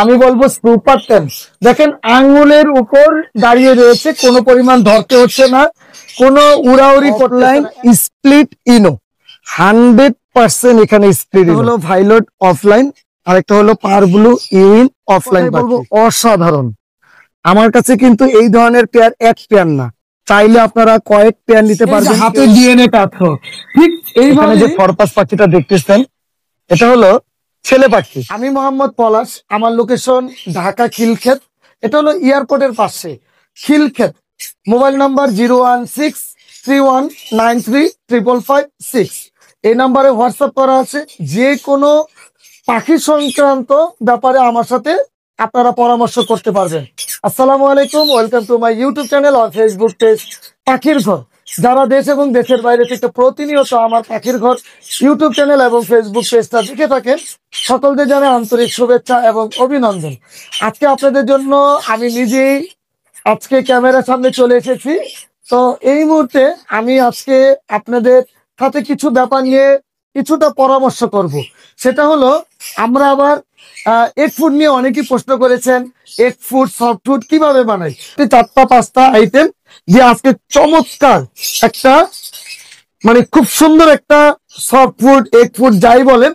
আমি বলবো সুপার 10। দেখেন আঙ্গুলের উপর দাঁড়িয়ে রয়েছে, কোনো পরিমাণ ধরতে হচ্ছে না, কোনো উড়াউড়ি করতে স্প্লিট ইনো 100% এখানে স্প্লিট হলো ভাইলট অফলাইন, আরেকটা হলো পার ব্লু ইউইন অফলাইন। বলবো অসাধারণ। আমার কাছে কিন্তু এই ধরনের পেয়ার এক পেয়ার না, চাইলে আপনারা কয়েক পেয়ার নিতে পারবেন। হাতে ডিএনএ পাথর ঠিক এইখানে যে ফরপাস পাখিটা দেখতেছেন এটা হলো ছেলে পাখি। আমি মোহাম্মদ পলাশ, আমার লোকেশন ঢাকা খিলক্ষেত, এটা হলো এয়ারপোর্টের পাশে খিলক্ষেত। Mobile number 01631935556। এই নাম্বারে হোয়াটসঅ্যাপ করা আছে। যে কোনো পাখি সংক্রান্ত ব্যাপারে আমার সাথে আপনারা পরামর্শ করতে পারবেন। আসসালামু আলাইকুম, welcome to my YouTube channel আর ফেসবুক পেজ পাখির ঘর। যারা দেশ এবং দেশের বাইরে থেকে প্রতিনিয়ত আমার পাখির ঘর ইউটিউব চ্যানেল এবং ফেসবুক পেজটা দেখে থাকেন, সকলদের জানাই আন্তরিক শুভেচ্ছা এবং অভিনন্দন। আজকে আপনাদের জন্য আমি নিজেই আজকে ক্যামেরার সামনে চলে এসেছি। তো এই মুহূর্তে আমি আজকে আপনাদের সাথে কিছু ব্যাপার নিয়ে কিছুটা পরামর্শ করব। সেটা হলো, আমরা আবার এগ ফুড নিয়ে অনেকেই প্রশ্ন করেছেন, এগ ফুড সফট ফুড কিভাবে বানাই। 4-5টা আইটেম দিয়ে আজকে চমৎকার একটা মানে খুব সুন্দর একটা সফট ফুড এগ ফুড যাই বলেন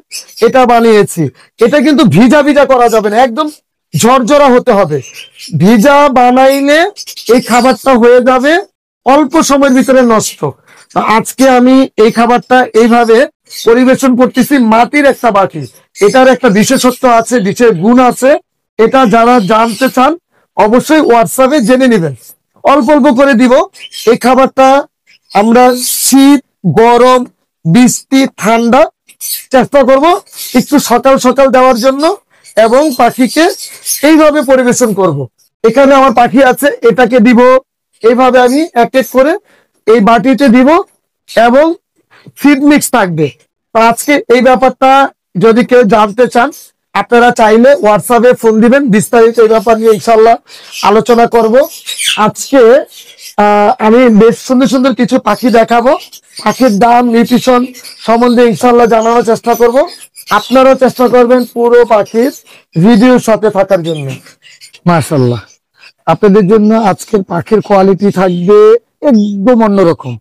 এটা বানিয়েছি। এটা কিন্তু ভিজা ভিজা করা যাবে না, একদম ঝরঝরা হতে হবে। ভিজা বানাইলে এই খাবারটা হয়ে যাবে অল্প সময়ের ভিতরে নষ্ট। আজকে আমি এই খাবারটা এইভাবে পরিবেশন করতেছি। মাটির একটা বাটি, এটার একটা বিশেষত্ব আছে, বিশেষ গুণ আছে। এটা যারা জানতে চান অবশ্যই হোয়াটসঅ্যাপে জেনে নেবেন, অল্প অল্প করে দিব। এই খাবারটা আমরা শীত, গরম, বৃষ্টি, ঠান্ডা চেষ্টা করব একটু সকাল সকাল দেওয়ার জন্য এবং পাখিকে এইভাবে পরিবেশন করব। এখানে আমার পাখি আছে, এটাকে দিব এইভাবে আমি এক এক করে এই বাটিতে দিব এবং ফিড মিক্স থাকবে। তো আজকে এই ব্যাপারটা যদি কেউ জানতে চান আপনারা চাইলে হোয়াটসঅ্যাপে ফোন দিবেন, বিস্তারিত এই ব্যাপার নিয়ে ইনশাল্লাহ আলোচনা করব। আজকে আমি বেশ সুন্দর সুন্দর কিছু পাখি দেখাবো, পাখির দাম, নিউট্রিশন সম্বন্ধে ইনশাল্লাহ জানানোর চেষ্টা করব। আপনারাও চেষ্টা করবেন পুরো পাখির ভিডিওর সাথে থাকার জন্য। মাশাআল্লাহ, আপনাদের জন্য আজকের পাখির কোয়ালিটি থাকবে একদম অন্যরকম।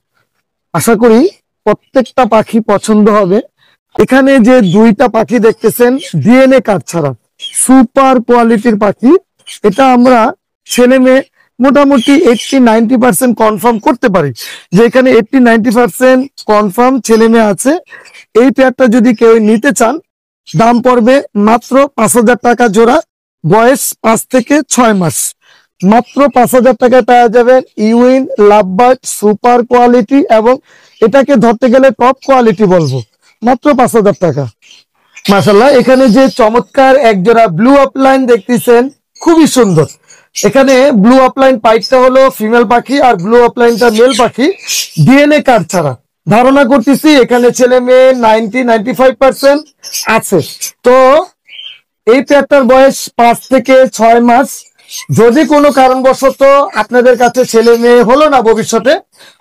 আশা করি প্রত্যেকটা পাখি পছন্দ হবে। এখানে যে দুইটা পাখি দেখতেছেন ডিএনএ কার্ড ছাড়া সুপার কোয়ালিটির পাখি। এটা আমরা ছেলে মেয়ে মোটামুটি 80-90% কনফার্ম করতে পারি যে এখানে 80-90% কনফার্ম ছেলে মেয়ে আছে। এই পেয়ারটা যদি কেউ নিতে চান দাম পড়বে মাত্র 5,000 টাকা জোড়া, বয়স 5 থেকে 6 মাস। মাত্র 5,000 টাকায় পাওয়া যাবে ইউইন লাভবার্ড সুপার কোয়ালিটি, এবং এটাকে ধরতে গেলে টপ কোয়ালিটি বলবো, মাত্র 5,000 টাকা। মাশাআল্লাহ, এখানে যে চমৎকার একজোড়া ব্লু আপলাইন দেখতেছেন খুবই সুন্দর। এখানে ব্লু আপলাইন পাইটটা হলো ফিমেল পাখি আর ব্লু আপলাইনটা মেল পাখি, ডিএনএ কার্ড ছাড়া। ধারণা করতেছি এখানে ছেলে মেয়ে 90-95% আছে। তো এই পেয়ারটার বয়স 5 থেকে 6 মাস। যদি কোনো কারণবশত আপনাদের কাছে ছেলে মেয়ে হলো না ভবিষ্যতে,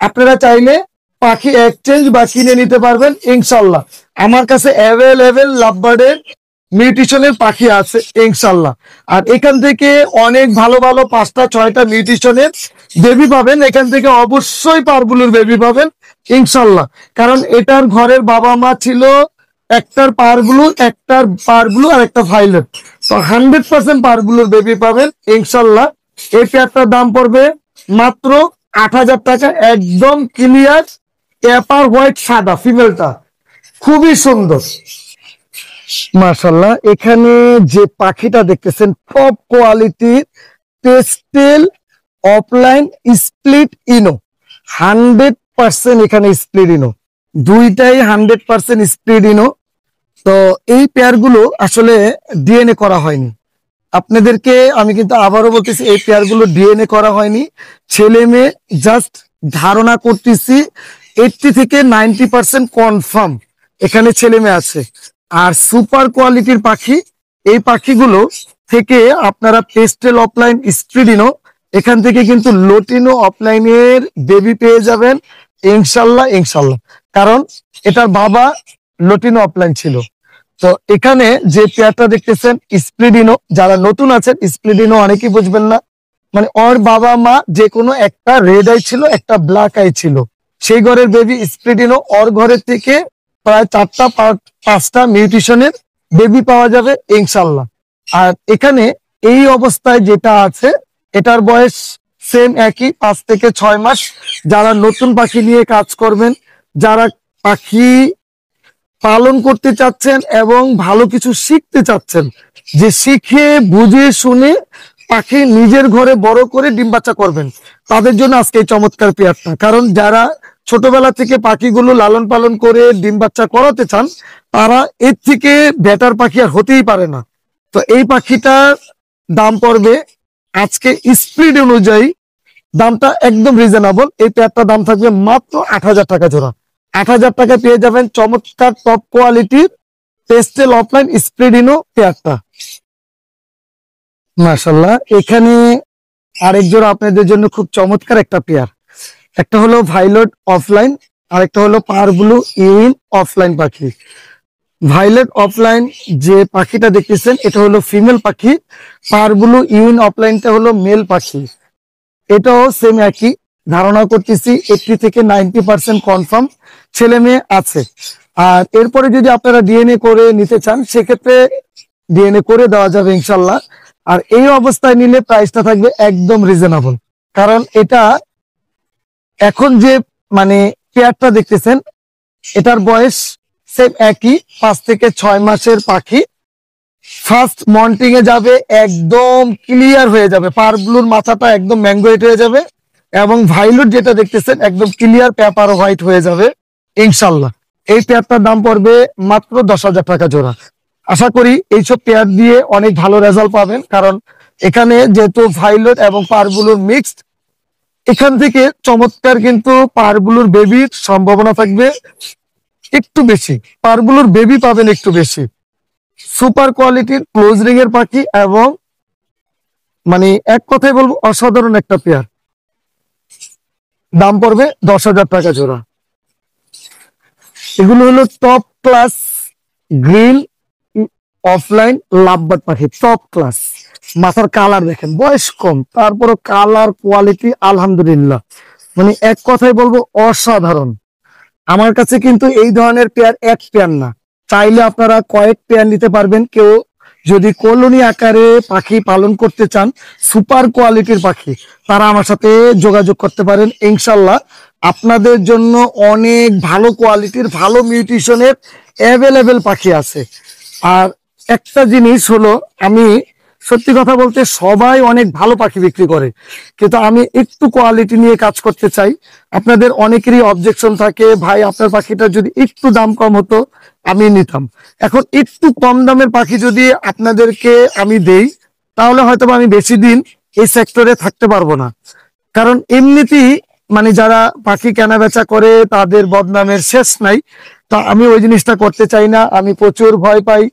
আপনারা চাইলে পাখি এক্সচেঞ্জ বা কিনে নিতে পারবেন ইনশাল্লাহ। আমার কাছে অ্যাভেলেবেল লাভবার্ডের মিউটেশনের পাখি আছে ইনশাল্লাহ। আর এখান থেকে অনেক ভালো ভালো 5টা-6টা মিউটেশনের বেবি পাবেন। এখান থেকে অবশ্যই পারবুলুর বেবি পাবেন ইনশাল্লাহ, কারণ এটার ঘরের বাবা মা ছিল একটার পারব্লু, একটার পারব্লু আর একটা ভাইলেট। তো 100% পারব্লুর বেবি পাবেন ইনশাল্লাহ। এই পেয়ারটার দাম পড়বে মাত্র 8,000 টাকা, একদম ক্লিয়ার পেপার হোয়াইট সাদা, ফিমেলটা খুবই সুন্দর মাশাআল্লাহ। এখানে যে পাখিটা দেখতেছেন টপ কোয়ালিটির পেস্টেল অফলাইন স্প্লিট ইনো, 100% এখানে স্প্লিট ইনো, দুইটাই 100% স্প্লিট ইনো। তো এই পেয়ারগুলো আসলে ডিএনএ করা হয়নি। আপনাদেরকে আমি কিন্তু আবারও বলতেছি এই পেয়ারগুলো ডিএনএ করা হয়নি। ছেলে মেয়ে জাস্ট ধারণা করতেছি 80 থেকে 90% কনফার্ম এখানে ছেলে মেয়ে আছে। আর সুপার কোয়ালিটির পাখি, এই পাখিগুলো থেকে আপনারা পেস্টেল অফলাইন স্ট্রিডিনো, এখান থেকে কিন্তু লোটিনো অফলাইনের বেবি পেয়ে যাবেন ইনশাল্লাহ ইনশাল্লাহ, কারণ এটার বাবা লোটিনো অফলাইন ছিল। তো এখানে যে পেয়ারটা দেখতেছেন স্প্লিডিনো, যারা নতুন আছেন স্প্লিডিনো অনেকেই বুঝবেন না, মানে ওর বাবা মা যে কোনো একটা রেড আই ছিল, একটা ব্ল্যাক আই ছিল, সেই ঘরের বেবি স্প্লিডিনো। ওর ঘরের থেকে প্রায় 4টা-5টা মিউটেশনের বেবি পাওয়া যাবে ইনশাল্লাহ। আর এখানে এই অবস্থায় যেটা আছে এটার বয়স সেম একই 5 থেকে 6 মাস। যারা নতুন পাখি নিয়ে কাজ করবেন, যারা পাখি পালন করতে চাচ্ছেন এবং ভালো কিছু শিখতে চাচ্ছেন, যে শিখে বুঝে শুনে পাখি নিজের ঘরে বড় করে ডিম বাচ্চা করবেন, তাদের জন্য আজকে এই চমৎকার পেয়ারটা। কারণ যারা ছোটবেলা থেকে পাখিগুলো লালন পালন করে ডিম বাচ্চা করাতে চান, তারা এর থেকে বেটার পাখি আর হতেই পারে না। তো এই পাখিটার দাম পড়বে আজকে স্পিড অনুযায়ী দামটা একদম রিজনেবল। এই পেয়ারটার দাম থাকবে মাত্র 8,000 টাকা জোড়া। 8,000 টাকা পেয়ে যাবেন চমৎকার টপ কোয়ালিটির পেস্টেল অফলাইন স্প্লিডিনো পেয়ারটা। মাশাআল্লাহ, এখানে আরেক জোড়া আপনাদের জন্য খুব চমৎকার একটা পেয়ার। একটা হলো ভাইলট অফলাইন, আর একটা হলো পার ব্লু ইউইন অফলাইন পাখি। ভাইলেট অফলাইন যে পাখিটা দেখতেছেন এটা হলো ফিমেল পাখি, পার ব্লু ইউইন অফলাইনটা হলো মেল পাখি। এটাও সেম একই, ধারণা করতেছি 80 থেকে 90% কনফার্ম ছেলে মেয়ে আছে। আর এরপরে যদি আপনারা ডিএনএ করে নিতে চান, সেক্ষেত্রে ডিএনএ করে দেওয়া যাবে ইনশাল্লাহ। আর এই অবস্থায় নিলে প্রাইসটা থাকবে একদম রিজনেবল, কারণ এটা এখন যে মানে পেয়ারটা দেখতেছেন এটার বয়স সেম একই 5 থেকে 6 মাসের পাখি। ফার্স্ট মন্টিং এ যাবে, একদম ক্লিয়ার হয়ে যাবে, পার ব্লুর মাথাটা একদম ম্যাঙ্গোয়েট হয়ে যাবে, এবং ভাইলট যেটা দেখতেছেন একদম ক্লিয়ার পেপার হোয়াইট হয়ে যাবে ইনশাল্লাহ। এই পেয়ারটার দাম পড়বে মাত্র 10,000 টাকা জোড়া। আশা করি এইসব পেয়ার দিয়ে অনেক ভালো রেজাল্ট পাবেন, কারণ এখানে যেহেতু ভাইলট এবং পার ব্লুর মিক্সড, এখান থেকে চমৎকার কিন্তু পার ব্লুর বেবির সম্ভাবনা থাকবে একটু বেশি, পার ব্লুর বেবি পাবেন একটু বেশি। সুপার কোয়ালিটির ক্লোজ রিং এর পাখি, এবং মানে এক কথায় বলবো অসাধারণ একটা পেয়ার। দাম পড়বে 10,000 টাকা জোড়া। এগুলো হলো top class green offline lovebird পাখি, টপ ক্লাস। মাথার কালার দেখেন, বয়স কম, তারপরও কালার কোয়ালিটি আলহামদুলিল্লাহ, মানে এক কথায় বলবো অসাধারণ। আমার কাছে কিন্তু এই ধরনের পেয়ার এক পেয়ার না, চাইলে আপনারা কয়েক পেয়ার নিতে পারবেন। কেউ যদি কলোনি আকারে পাখি পালন করতে চান, সুপার কোয়ালিটির পাখি, তারা আমার সাথে যোগাযোগ করতে পারেন ইনশাল্লাহ। আপনাদের জন্য অনেক ভালো কোয়ালিটির ভালো মিউটেশনের অ্যাভেলেবেল পাখি আছে। আর একটা জিনিস হলো, আমি সত্যি কথা বলতে সবাই অনেক ভালো পাখি বিক্রি করে, কিন্তু আমি একটু কোয়ালিটি নিয়ে কাজ করতে চাই। আপনাদের অনেকেরই অবজেকশন থাকে, ভাই আপনার পাখিটা যদি একটু দাম কম হতো আমি নিতাম। এখন একটু কম দামের পাখি যদি আপনাদেরকে আমি দেই, তাহলে হয়তো আমি বেশি দিন এই সেক্টরে থাকতে পারবো না। কারণ এমনিতেই মানে যারা পাখি কেনা বেচা করে তাদের বদনামের শেষ নাই। তা আমি ওই জিনিসটা করতে চাই না। আমি প্রচুর ভয় পাই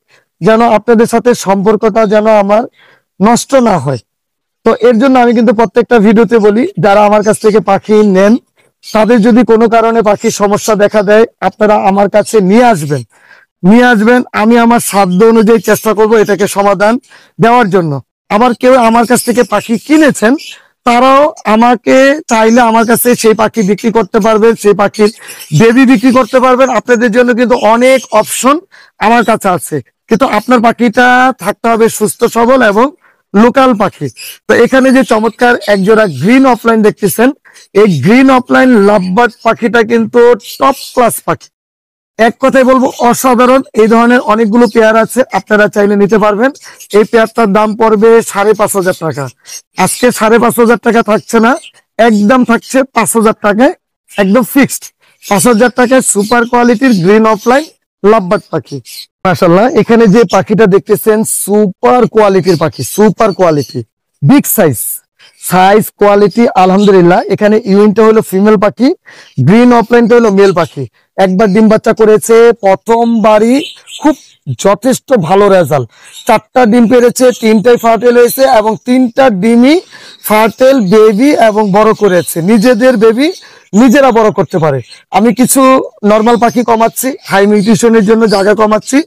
যেন আপনাদের সাথে সম্পর্কটা যেন আমার নষ্ট না হয়। তো এর জন্য আমি কিন্তু প্রত্যেকটা ভিডিওতে বলি, যারা আমার কাছ থেকে পাখি নেন, তাদের যদি কোনো কারণে পাখির সমস্যা দেখা দেয়, আপনারা আমার কাছে নিয়ে আসবেন। আমি আমার সাধ্য অনুযায়ী চেষ্টা করব এটাকে সমাধান দেওয়ার জন্য। আবার কেউ আমার কাছ থেকে পাখি কিনেছেন, তারাও আমাকে চাইলে আমার কাছে সেই পাখি বিক্রি করতে পারবেন, সেই পাখির বেবি বিক্রি করতে পারবেন। আপনাদের জন্য কিন্তু অনেক অপশন আমার কাছে আছে, কিন্তু আপনার পাখিটা থাকতে হবে সুস্থ সবল এবং লোকাল পাখি। তো এখানে যে চমৎকার একজোড়া গ্রিন অফলাইন দেখতেছেন, এই গ্রিন অফলাইন লাভবার্ড পাখিটা কিন্তু টপ ক্লাস পাখি, এক কথায় বলবো অসাধারণ। এই ধরনের অনেকগুলো পেয়ার আছে, আপনারা চাইলে নিতে পারবেন। এই পেয়ারটার দাম পড়বে 5,500 টাকা। আজকে 5,500 টাকা থাকছে না, একদম থাকছে 5,000 টাকায়, একদম ফিক্সড 5,000 টাকায় সুপার কোয়ালিটির গ্রিন অফলাইন লাভবার্ড পাখি। মাশাআল্লাহ, এখানে যে পাখিটা দেখতেছেন সুপার কোয়ালিটির পাখি, super quality, big size quality আলহামদুলিল্লাহ। এখানে ইউইনটা হলো ফিমেল পাখি, গ্রিন অফলাইনটা হলো মেল পাখি। একবার ডিম বাচ্চা করেছে, প্রথমবারই খুব যথেষ্ট ভালো রেজাল্ট। 4টা ডিম পেরেছে, 3টাই ফার্টেল হয়েছে, এবং 3টা ডিমই ফার্টেল বেবি এবং বড় করেছে, নিজেদের বেবি নিজেরা বড় করতে পারে। আমি কিছু নর্মাল পাখি কমাচ্ছি, হাই মিউটেশনের জন্য জায়গা কমাচ্ছি।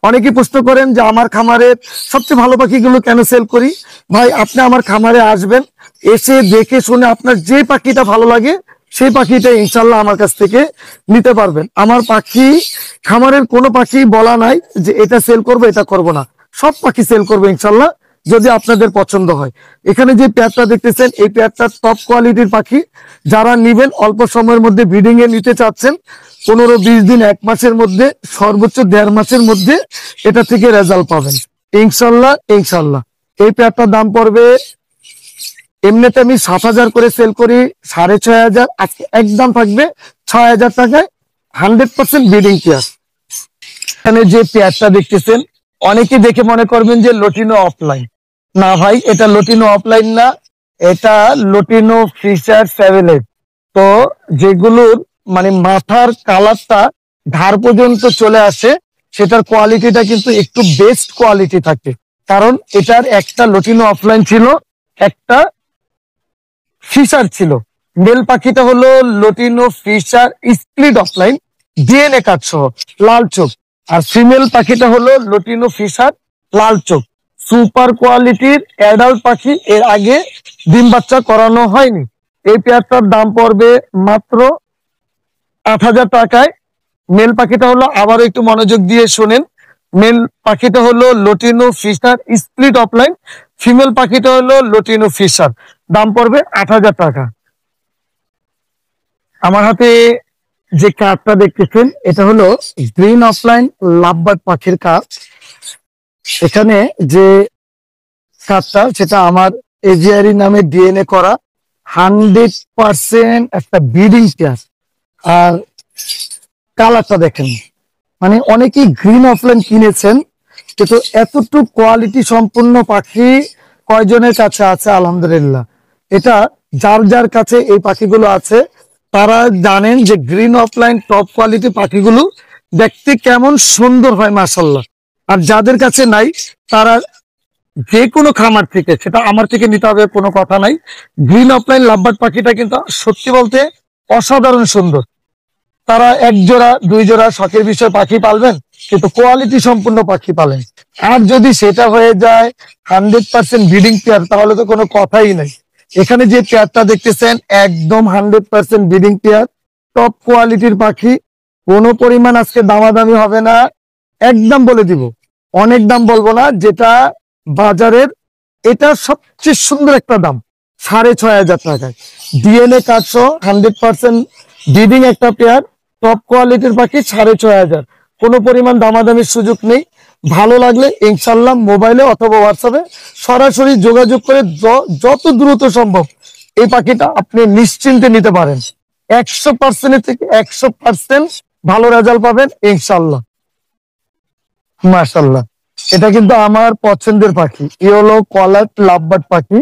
অনেকে প্রশ্ন করেন যে আমার খামারের সবচেয়ে ভালো পাখিগুলো কেন সেল করি। ভাই, আপনি আমার খামারে আসবেন, এসে দেখে শুনে আপনার যে পাখিটা ভালো লাগে সেই পাখিটা ইনশাল্লাহ আমার কাছ থেকে নিতে পারবেন। আমার পাখি, খামারের কোনো পাখি বলা নাই যে এটা সেল করবো এটা করব না, সব পাখি সেল করবো ইনশাল্লাহ যদি আপনাদের পছন্দ হয়। এখানে যে পেয়ারটা দেখতেছেন এই পেয়ারটা টপ কোয়ালিটির পাখি। যারা নিবেন অল্প সময়ের মধ্যে ব্রিডিং এ নিতে চাচ্ছেন, 15-20 দিন 1 মাসের মধ্যে, সর্বোচ্চ 1.5 মাসের মধ্যে এটা থেকে রেজাল্ট পাবেন ইনশাল্লাহ। ইনশাল্লাহ এই পেয়ারটার দাম পড়বে, এমনিতে আমি 7,000 করে সেল করি, 6,500, আজকে একদম থাকবে 6,000 টাকায়, 100% ব্রিডিং পেয়ার। এখানে যে পেয়ারটা দেখতেছেন অনেকে দেখে মনে করবেন যে লটিনো অফলাইন। না ভাই, এটা লটিনো অফলাইন না, এটা লটিনো ফিশার স্যাভেলেট। তো যেগুলোর মানে মাথার কালারটা ধার পর্যন্ত চলে আসে, সেটার কোয়ালিটিটা কিন্তু একটু বেস্ট কোয়ালিটি থাকে। কারণ এটার একটা লটিনো অফলাইন ছিল, একটা ফিশার ছিল। মেল পাখিটা হলো lutino Fischer split opaline, DNA card সহ, লাল চোখ। আর ফিমেল পাখিটা হলো লটিনো ফিশার লাল চোখ, সুপার কোয়ালিটির অ্যাডাল্ট পাখি। এর আগে ডিম বাচ্চা করানো হয়নি। এই পেয়ারটার দাম পড়বে মাত্র 8,000 টাকায়। মেল পাখিটা হলো, আবারও একটু মনোযোগ দিয়ে শোনেন, মেল পাখিটা হলো lutino Fischer split opaline, female পাখিটা হলো লটিনো ফিশার, দাম পড়বে 8,000 টাকা। আমার হাতে যে কার্ডটা দেখতেছেন এটা হলো গ্রিন অফলাইন লাভবার্ড পাখির কার্ড। এখানে যে কার্ডটা সেটা আমার এভিয়ারি নামে ডিএনএ করা, 100% একটা ব্রিডিং পেয়ার। আর কালারটা দেখেন, মানে অনেকেই গ্রিন অফলাইন কিনেছেন, কিন্তু এতটুকু কোয়ালিটি সম্পূর্ণ পাখি কয়জনের কাছে আছে? আলহামদুলিল্লাহ। এটা যার যার কাছে এই পাখিগুলো আছে তারা জানেন যে গ্রিন অফলাইন টপ কোয়ালিটি পাখিগুলো দেখতে কেমন সুন্দর হয় মাশাআল্লাহ। আর যাদের কাছে নাই তারা যে কোনো খামার থেকে, সেটা আমার থেকে নিতে হবে কোনো কথা নাই। গ্রিন অফলাইন লাভবার্ড পাখিটা কিন্তু সত্যি বলতে অসাধারণ সুন্দর। তারা 1 জোড়া 2 জোড়া শখের বিষয় পাখি পালবেন, কিন্তু কোয়ালিটি সম্পূর্ণ পাখি পালেন। আর যদি সেটা হয়ে যায় 100% ব্রিডিং পেয়ার, তাহলে তো কোনো কথাই নাই। এখানে যে পেয়ারটা দেখতেছেন একদম 100% ব্রিডিং পেয়ার, টপ কোয়ালিটির পাখি। কোনো পরিমাণ আজকে দামাদামি হবে না, একদম বলে দিব, অনেক দাম বলবো না, যেটা বাজারের এটা সবচেয়ে সুন্দর একটা দাম, 6,500 টাকায়। ডিএনএ কার্ড সহ 100% ব্রিডিং একটা পেয়ার, টপ কোয়ালিটির পাখি, 6,500। কোনো পরিমাণ দামাদামির সুযোগ নেই। ভালো লাগলে ইনশাল্লাহ মোবাইলে অথবা হোয়াটসঅ্যাপে সরাসরি যোগাযোগ করে যত দ্রুত সম্ভব এই পাখিটা আপনি নিশ্চিন্তে নিতে পারেন। 100% থেকে 100% ভালো রেজাল্ট পাবেন ইনশাল্লাহ। মাশাল্লাহ, এটা কিন্তু আমার পছন্দের পাখি, ইয়েলো কলার লাভবার্ড পাখি।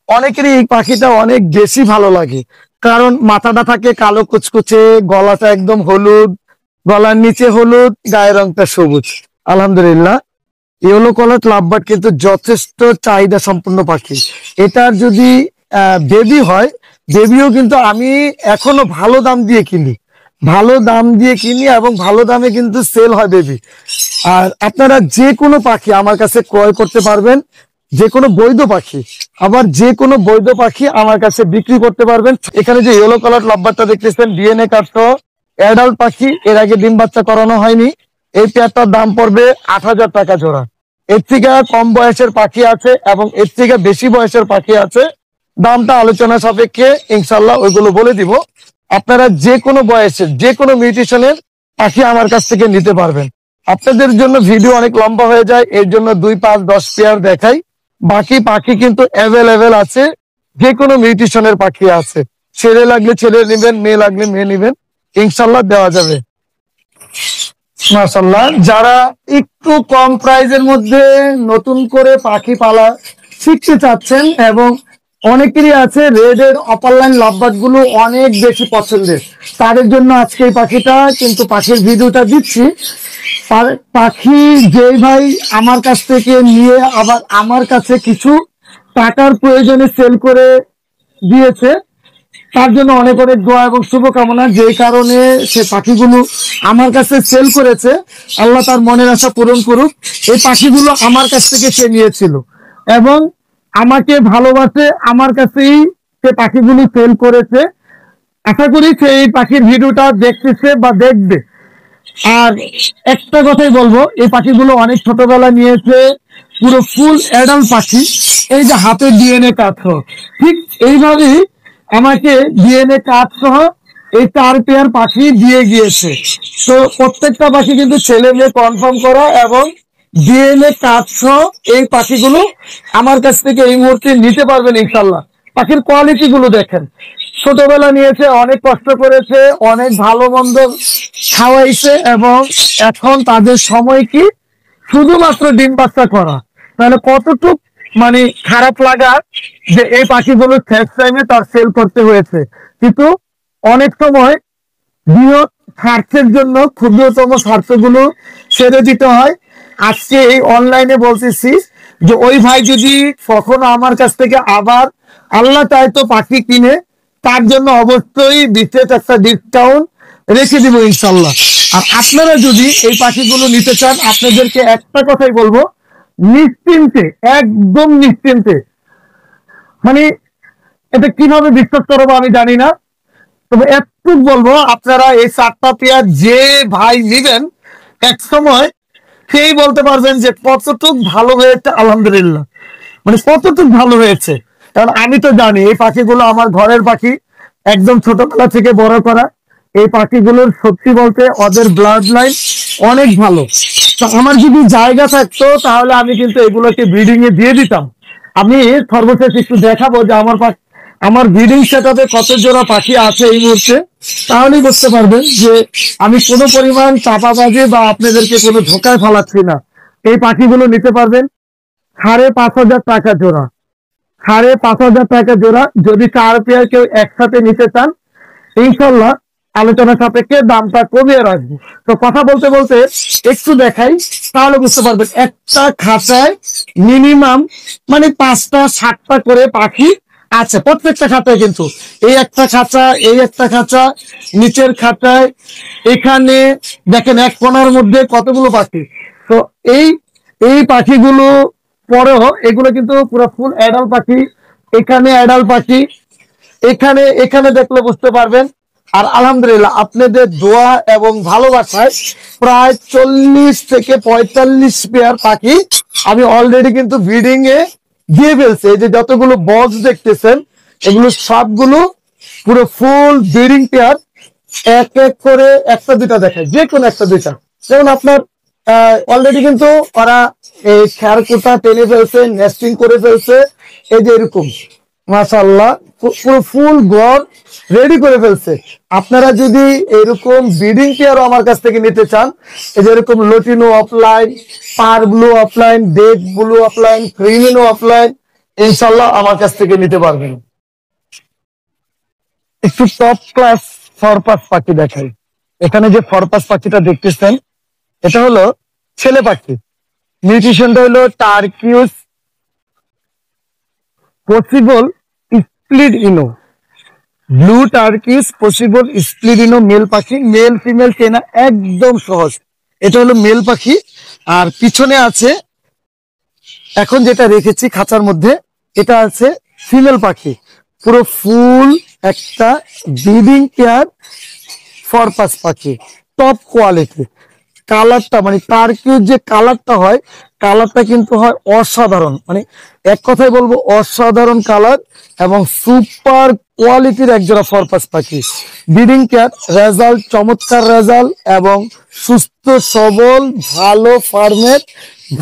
অনেকেরই এই পাখিটা অনেক বেশি ভালো লাগে, কারণ মাথাটা থাকে কালো কুচকুচে, গলাটা একদম হলুদ, গলার নিচে হলুদ, গায়ের রংটা সবুজ। আলহামদুলিল্লাহ, ইয়েলো কলার লাভবার্ড কিন্তু যথেষ্ট চাহিদা সম্পন্ন পাখি। এটার যদি বেবি হয়, বেবিও কিন্তু আমি এখনো ভালো দাম দিয়ে কিনি, ভালো দাম দিয়ে কিনি এবং ভালো দামে কিন্তু সেল হয় বেবি। আর আপনারা যে কোনো পাখি আমার কাছে ক্রয় করতে পারবেন, যে কোনো বৈধ পাখি, আবার যে কোনো বৈধ পাখি আমার কাছে বিক্রি করতে পারবেন। এখানে যে ইয়েলো কালার লাভবার্ডটা দেখতেছেন ডিএনএ কার্ড সহ অ্যাডাল্ট পাখি, এর আগে ডিম বাচ্চা করানো হয়নি। এই পেয়ারটার দাম পড়বে 8,000 টাকা জোড়া। এর থেকে কম বয়সের পাখি আছে এবং এর থেকে বেশি বয়সের পাখি আছে, দামটা আলোচনা সাপেক্ষে ইনশাল্লাহ ওইগুলো বলে দিব। আপনারা যে কোনো বয়সের যে কোনো মিউটেশনের পাখি আমার কাছ থেকে নিতে পারবেন। আপনাদের জন্য ভিডিও অনেক লম্বা হয়ে যায়, এর জন্য 2, 5, 10 পেয়ার দেখাই। বাকি পাখি কিন্তু অ্যাভেলেবেল আছে, যে কোনো মিউটেশনের পাখি আছে। ছেলে লাগলে ছেলে নেবেন, মেয়ে লাগলে মেয়ে নেবেন, ইনশাল্লাহ দেওয়া যাবে। মাশাআল্লাহ, যারা একটু কম প্রাইজের মধ্যে নতুন করে পাখি পালা শিখতে চাচ্ছেন, এবং অনেকেরই আছে রেডের আপার লাইন লাভবার্ড গুলো অনেক বেশি পছন্দের, তাদের জন্য আজকে এই পাখিটা কিন্তু পাখির ভিডিওটা দিচ্ছি। পাখি যেই ভাই আমার কাছ থেকে নিয়ে আবার আমার কাছে কিছু টাকার প্রয়োজনে সেল করে দিয়েছে, তার জন্য অনেক অনেক দোয়া এবং শুভকামনা। যেই কারণে সে পাখিগুলো আমার কাছে সেল করেছে, আল্লাহ তার মনের আশা পূরণ করুক। এই পাখিগুলো আমার কাছ থেকে সে নিয়েছিল এবং আমাকে ভালোবাসে, আমার কাছেই সে পাখিগুলো সেল করেছে। আশা করি সে এই পাখির ভিডিওটা দেখতেছে বা দেখবে। আর একটা কথাই বলবো, এই পাখিগুলো অনেক ছোটবেলা নিয়েছে, পুরো ফুল অ্যাডাল্ট পাখি। এই যে হাতে ডিএনএ কার্ড সহ, ঠিক এইভাবেই আমাকে ডিএনএ কার্ড সহ এই 4 পেয়ার পাখি দিয়ে গিয়েছে। তো প্রত্যেকটা পাখি কিন্তু ছেলে মেয়ে কনফার্ম করা এবং ডিএনএ কার্ড সহ এই পাখিগুলো আমার কাছ থেকে এই মুহূর্তে নিতে পারবেন ইনশাল্লাহ। পাখির কোয়ালিটি গুলো দেখেন, ছোটবেলা নিয়েছে, অনেক কষ্ট করেছে, অনেক ভালো মন্দ খাওয়াইছে এবং এখন তাদের সময় কি শুধুমাত্র ডিম বাচ্চা করা। তাহলে কতটুক মানে খারাপ লাগা যে এই পাখিগুলো শেষ টাইমে তার সেল করতে হয়েছে। কিন্তু অনেক সময় বৃহৎ স্বার্থের জন্য ক্ষুদ্রতম স্বার্থগুলো ছেড়ে দিতে হয়। আজকে এই অনলাইনে বলতেছি যে ওই ভাই যদি কখনো আমার কাছ থেকে আবার আল্লাহ চাইতো পাখি কিনে, তার জন্য অবশ্যই বিশেষ একটা ডিসকাউন্ট রেখে দিব ইনশাল্লাহ। আর আপনারা যদি এই পাখিগুলো নিতে চান, আপনাদেরকে একটা কথাই বলবো, নিশ্চিন্তে, একদম নিশ্চিন্তে, মানে এটা কিভাবে বিশ্বাস করবো আমি জানি না, তবে একটু বলবো, আপনারা এই 4টা পেয়ার যে ভাই নিবেন, এক সময় সেই বলতে পারবেন যে কতটুক ভালো হয়েছে আলহামদুলিল্লাহ, মানে কতটুক ভালো হয়েছে। কারণ আমি তো জানি এই পাখিগুলো আমার ঘরের পাখি, একদম ছোটবেলা থেকে বড় করা। এই পাখিগুলোর সত্যি বলতে ওদের ব্লাড লাইন অনেক ভালো। তো আমার যদি জায়গা থাকতো তাহলে আমি কিন্তু এগুলোকে ব্রিডিং এ দিয়ে দিতাম। আমি সর্বশেষ একটু দেখাবো যে আমার ব্রিডিং সেটআপে কত জোড়া পাখি আছে এই মুহূর্তে, তাহলেই বুঝতে পারবেন যে আমি কোনো পরিমাণ চাপাবাজি বা আপনাদেরকে কোনো ধোকায় ফেলাচ্ছি না। এই পাখিগুলো নিতে পারবেন 5,500 টাকা জোড়া, 5,500 টাকা জোড়া। যদি 4 পেয়ার কেউ একসাথে নিতে চান, ইনশাল্লাহ আলোচনা সাপেক্ষে দামটা কমিয়ে রাখবো। তো কথা বলতে বলতে একটু দেখাই, তাহলে বুঝতে পারবেন। একটা খাঁচায় মিনিমাম মানে 5টা 7টা করে পাখি আছে প্রত্যেকটা খাঁচায়। কিন্তু এই একটা খাঁচা, এই একটা খাঁচা, নিচের খাঁচায়, এখানে দেখেন এক কোণার মধ্যে কতগুলো পাখি। তো এই এই পাখিগুলো পরেও এগুলো কিন্তু পুরো ফুল অ্যাডাল্ট পাখি। এখানে অ্যাডাল্ট পাখি, এখানে এখানে দেখলে বুঝতে পারবেন। আর আলহামদুলিল্লাহ আপনাদের দোয়া এবং ভালোবাসায় প্রায় 40 থেকে 45 পেয়ার পাখি আমি অলরেডি কিন্তু ব্রিডিং এ দিয়ে ফেলছি। এই যে যতগুলো বক্স দেখতেছেন, এগুলো সবগুলো পুরো ফুল ব্রিডিং পেয়ার। এক এক করে একটা দুটা দেখায়, যে কোনো একটা দুইটা। যেমন আপনার অলরেডি কিন্তু ওরা এই খেয়ারকুটা টেনে ফেলছে, নেস্টিং করে ফেলছে। এই যে এরকম মাশাআল্লাহ পুরো ফুল ঘর রেডি করে ফেলছে। আপনারা যদি এরকম ব্রিডিং পেয়ারও আমার কাছ থেকে নিতে চান, এই যে এরকম লটিনো অফলাইন, পার ব্লু অফলাইন, ডেড ব্লু অফলাইন, ক্রিমিনো অফলাইন, ইনশাল্লাহ আমার কাছ থেকে নিতে পারবেন। একটু টপ ক্লাস ফরপাস পাখি দেখাই। এখানে যে ফরপাস পাখিটা দেখতেছেন, এটা হলো ছেলে পাখি। নিউট্রিশনটা হলো টার্কিউস পসিবল স্প্লিট ইনো, ব্লু টার্কিস পসিবল স্প্লিট ইনো মেল পাখি। মেল ফিমেল চেনা একদম সহজ। এটা হলো মেল পাখি। আর পিছনে আছে, এখন যেটা রেখেছি খাঁচার মধ্যে, এটা আছে ফিমেল পাখি। পুরো ফুল একটা ব্রিডিং পেয়ার ফরপাস পাখি, টপ কোয়ালিটি। কালারটা মানে টার্কির যে কালারটা হয়, কালারটা কিন্তু হয় অসাধারণ। মানে এক কথায় বলবো অসাধারণ কালার এবং সুপার কোয়ালিটির একজোড়া ফরপাস পাখি। ব্রিডিং কেয়ার রেজাল্ট, চমৎকার রেজাল্ট এবং সুস্থ সবল ভালো ফার্মের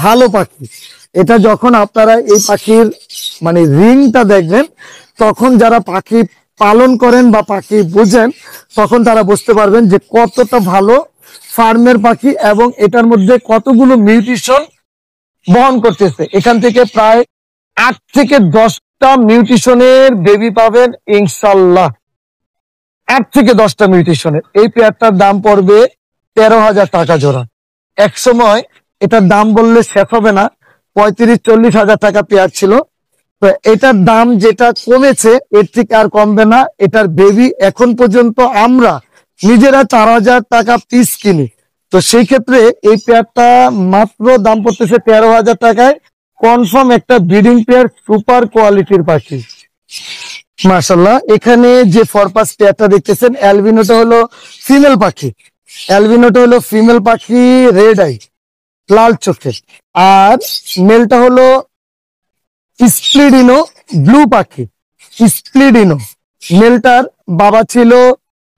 ভালো পাখি। এটা যখন আপনারা এই পাখির মানে রিংটা দেখবেন, তখন যারা পাখি পালন করেন বা পাখি বুঝেন, তখন তারা বুঝতে পারবেন যে কতটা ভালো ফার্মের পাখি এবং এটার মধ্যে কতগুলো মিউটেশন বহন করতেছে। এখান থেকে প্রায় 8 থেকে 10টা মিউটেশনের বেবি পাবেন ইনশাল্লাহ। 8 থেকে 10টা মিউটেশনের। এই পেয়ারটার দাম পড়বে 13,000 টাকা জোড়া। এক সময় এটার দাম বললে শেষ হবে না, 35-40 হাজার টাকা পেয়ার ছিল। তো এটার দাম যেটা কমেছে এর থেকে আর কমবে না। এটার বেবি এখন পর্যন্ত আমরা নিজেরা 4,000 টাকা পিস কিনি। তো সেই ক্ষেত্রে এই পেয়ারটা মাত্র দাম পড়তেছে 13,000 টাকায়। কনফার্ম একটা ব্রিডিং পেয়ার, সুপার কোয়ালিটির পাখি মাশাল্লাহ। এখানে যে ফরপাস পেয়ারটা দেখতেছেন, অ্যালবিনোটা হলো ফিমেল পাখি। অ্যালবিনোটা হলো ফিমেল পাখি, রেড আই, লাল চোখের। আর মেলটা হলো স্প্লিডিনো, ব্লু পাখি। স্প্লিডিনো মেলটার বাবা ছিল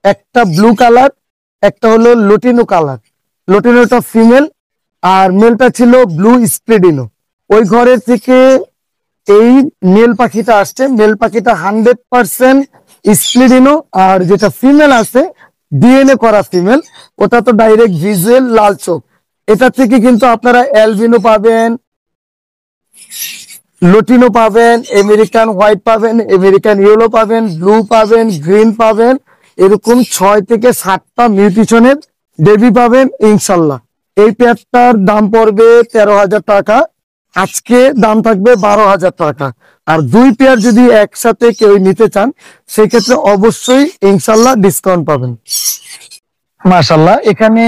একটা ব্লু কালার, একটা হলো লুটিনো কালার। লুটিনোটা ফিমেল আর মেলটা ছিল ব্লু স্প্লিডিনো। ওই ঘরের থেকে এই মেল পাখিটা আসছে। মেল পাখিটা 100% স্প্লিডিনো, আর যেটা ফিমেল আছে ডিএনএ করা ফিমেল, ওটা তো ডাইরেক্ট ভিজুয়াল লাল চোখ। এটা থেকে কিন্তু আপনারা অ্যালবিনো পাবেন, লুটিনো পাবেন, আমেরিকান হোয়াইট পাবেন, আমেরিকান ইয়েলো পাবেন, ব্লু পাবেন, গ্রিন পাবেন। এরকম 6 থেকে 7টা মিউটেশনের বেবি পাবেন ইনশাল্লাহ। এই পেয়ারটার দাম পড়বে 13,000 টাকা, আজকে দাম থাকবে 12,000 টাকা। আর 2 পেয়ার যদি একসাথে কেউ নিতে চান সেক্ষেত্রে অবশ্যই ইনশাল্লাহ ডিসকাউন্ট পাবেন। মাশাল্লাহ, এখানে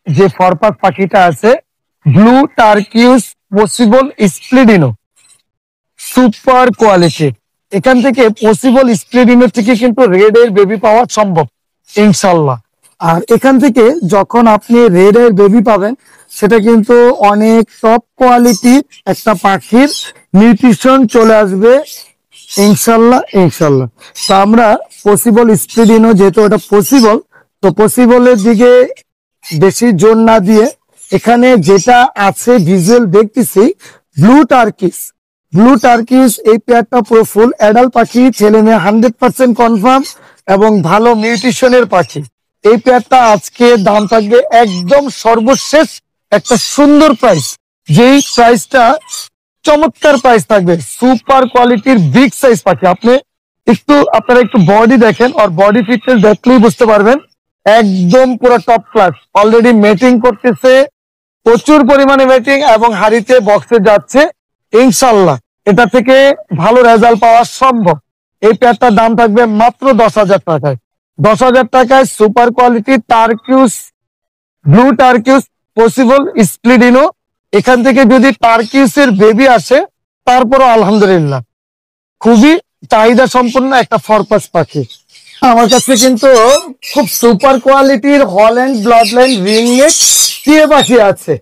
যে ফরপাস পাখিটা আছে ব্লু টার্কিউস পসিবল স্প্লিডিনো, সুপার কোয়ালিটি। এখান থেকে পসিবল স্প্লিডিনো থেকে কিন্তু রেড এর বেবি পাওয়া সম্ভব ইনশাল্লাহ। আর এখান থেকে যখন আপনি রেড এর বেবি পাবেন সেটা কিন্তু অনেক টপ কোয়ালিটির একটা পাখির নিউট্রিশন চলে আসবে ইনশাল্লাহ ইনশাল্লাহ। তো আমরা পসিবল স্প্লিডিনো, যেহেতু ওটা পসিবল, তো পসিবলের দিকে বেশি জোর না দিয়ে এখানে যেটা আছে ভিজুয়াল দেখতেছি ব্লু টার্কিস। ব্লু টার্কিস এই পেয়ারটা পুরো ফুল অ্যাডাল্ট পাখি, ছেলে মেয়ে 100% কনফার্ম এবং ভালো নিউট্রিশনের পাখি। এই পেয়ারটা আজকে দাম থাকবে একদম সর্বশেষ একটা সুন্দর প্রাইস, যেই প্রাইসটা চমৎকার প্রাইস থাকবে। সুপার কোয়ালিটির বিগ সাইজ পাখি। আপনারা একটু বডি দেখেন, আর বডি ফিটনেস দেখলেই বুঝতে পারবেন একদম পুরো টপ ক্লাস। অলরেডি মেটিং করতেছে, প্রচুর পরিমাণে মেটিং, এবং হাড়িতে বক্সে যাচ্ছে ইনশাল্লাহ। এটা থেকে ভালো রেজাল্ট পাওয়া সম্ভব। এই পেয়ারটার দাম থাকবে মাত্র 10,000 টাকায়। 10,000 টাকায় সুপার কোয়ালিটি টার্কিউস, ব্লু টার্কিউস পসিবল স্প্লিডিনো। এখান থেকে যদি টার্কিউসের বেবি আসে তারপরও আলহামদুলিল্লাহ। খুবই চাহিদা সম্পন্ন একটা ফরপাস পাখি। আমার কাছে কিন্তু খুব সুপার কোয়ালিটির হল্যান্ড ব্লাড লাইন রিংনেক টিয়া পাখি আছে।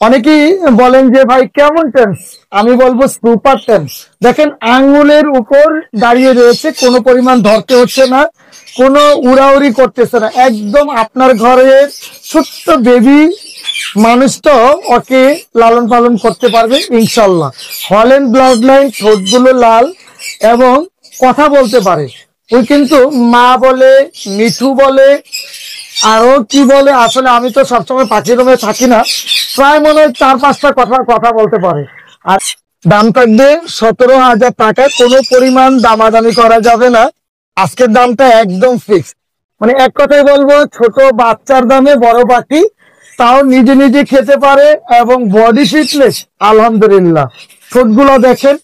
অনেকেই বলেন যে ভাই কেমন টেন্স, আমি বলবো সুপার টেন্স। দেখেন আঙ্গুলের উপর দাঁড়িয়ে রয়েছে, কোনো পরিমাণ ধরতে হচ্ছে না, কোনো উড়াউড়ি করতেছে না, একদম আপনার ঘরের ছোট্ট বেবি মানুষ তো ওকে লালন পালন করতে পারবে ইনশাল্লাহ। হল্যান্ড ব্লাড লাইন, ঠোঁটগুলো লাল এবং কথা বলতে পারে। ওই কিন্তু মা বলে, মিঠু বলে, আরো কি বলে, আসলে আমি তো সবসময় পাখি রুমে থাকি না, প্রায় মনে হয় 4-5টা কথা বলতে পারে। আর দাম থাকবে 17,000 টাকায়, কোনো পরিমাণ দামাদামি করা যাবে না। আজকের দামটা একদম ফিক্স, মানে এক কথাই বলবো ছোট বাচ্চার দামে বড় পাখি, তাও নিজে নিজে খেতে পারে এবং বডি ফিটনেস আলহামদুলিল্লাহ। ঠোঁটগুলো দেখেন,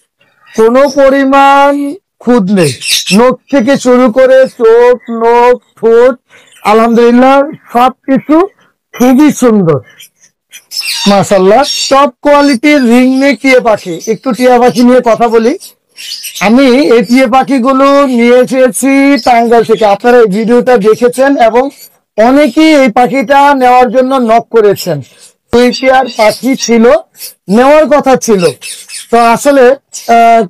কোনো পরিমাণ খুদ নেই, নখ থেকে শুরু করে চোখ, নখ, ঠোঁট আলহামদুলিল্লাহ সবকিছু খুবই সুন্দর মাশাআল্লাহ। টপ কোয়ালিটির রিং নেক টিয়া পাখি। একটু টিয়া পাখি নিয়ে কথা বলি। আমি এই টিয়া পাখিগুলো নিয়ে এসেছি টাঙ্গাইল থেকে। আপনারা এই ভিডিওটা দেখেছেন এবং অনেকেই এই পাখিটা নেওয়ার জন্য নক করেছেন। দুই পেয়ার পাখি ছিল, নেওয়ার কথা ছিল, তো আসলে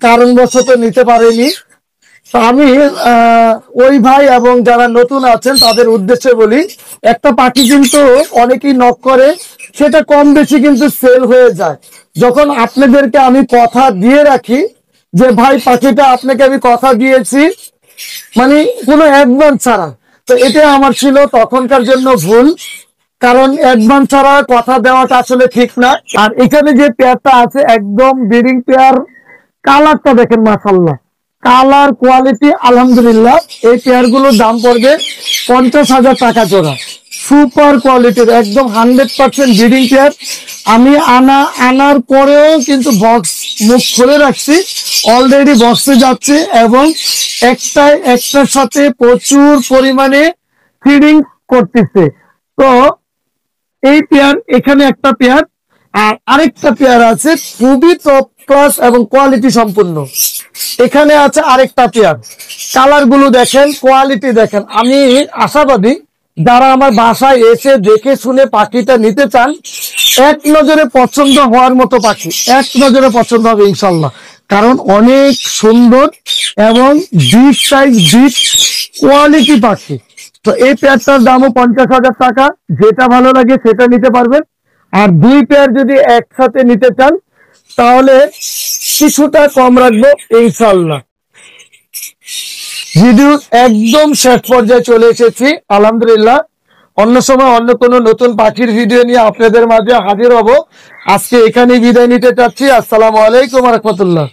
কারণবশত নিতে পারেনি। তো আমি ওই ভাই এবং যারা নতুন আছেন তাদের উদ্দেশ্যে বলি, একটা পাখি কিন্তু অনেকেই নক করে, সেটা কম বেশি কিন্তু সেল হয়ে যায়। যখন আপনাদেরকে আমি কথা দিয়ে রাখি যে ভাই পাখিটা আপনাকে আমি কথা দিয়েছি, মানে কোনো অ্যাডভান্স ছাড়া, তো এটা আমার ছিল তখনকার জন্য ভুল, কারণ অ্যাডভান্স ছাড়া কথা দেওয়াটা আসলে ঠিক না। আর এখানে যে পেয়ারটা আছে একদম ব্রিডিং পেয়ার, কালারটা দেখেন মাশাআল্লাহ, কালার কোয়ালিটি আলহামদুলিল্লাহ। এই পেয়ার গুলোর দাম পড়বে 50,000 টাকা জোড়া। সুপার কোয়ালিটির একদম 100% ব্রিডিং পেয়ার। আমি আনার পরেও কিন্তু বক্স মুখ খুলে রাখছি, অলরেডি বক্সে যাচ্ছে এবং একটার সাথে প্রচুর পরিমাণে ফিডিং করতেছে। তো এই পেয়ার, এখানে একটা পেয়ার আর আরেকটা পেয়ার আছে খুবই টপ ক্লাস এবং কোয়ালিটি সম্পূর্ণ। এখানে আছে আরেকটা পেয়ার, কালার গুলো দেখেন, কোয়ালিটি দেখেন। আমি আশাবাদী যারা আমার বাসায় এসে দেখে শুনে পাখিটা নিতে চান, এক নজরে পছন্দ হওয়ার মতো পাখি, এক নজরে পছন্দ হবে ইনশাল্লাহ। কারণ অনেক সুন্দর এবং বিগ সাইজ, বিগ কোয়ালিটি পাখি। তো এই পেয়ারটার দামও 50,000 টাকা। যেটা ভালো লাগে সেটা নিতে পারবেন। আর দুই পেয়ার যদি একসাথে নিতে চান তাহলে কিছুটা কম রাখবো ইনশাল্লাহ। ভিডিও একদম শেষ পর্যায়ে চলে এসেছি আলহামদুলিল্লাহ। অন্য সময় অন্য কোনো নতুন পাখির ভিডিও নিয়ে আপনাদের মাঝে হাজির হব। আজকে এখানেই বিদায় নিতে চাচ্ছি। আসসালামু আলাইকুম ওয়া রাহমাতুল্লাহ।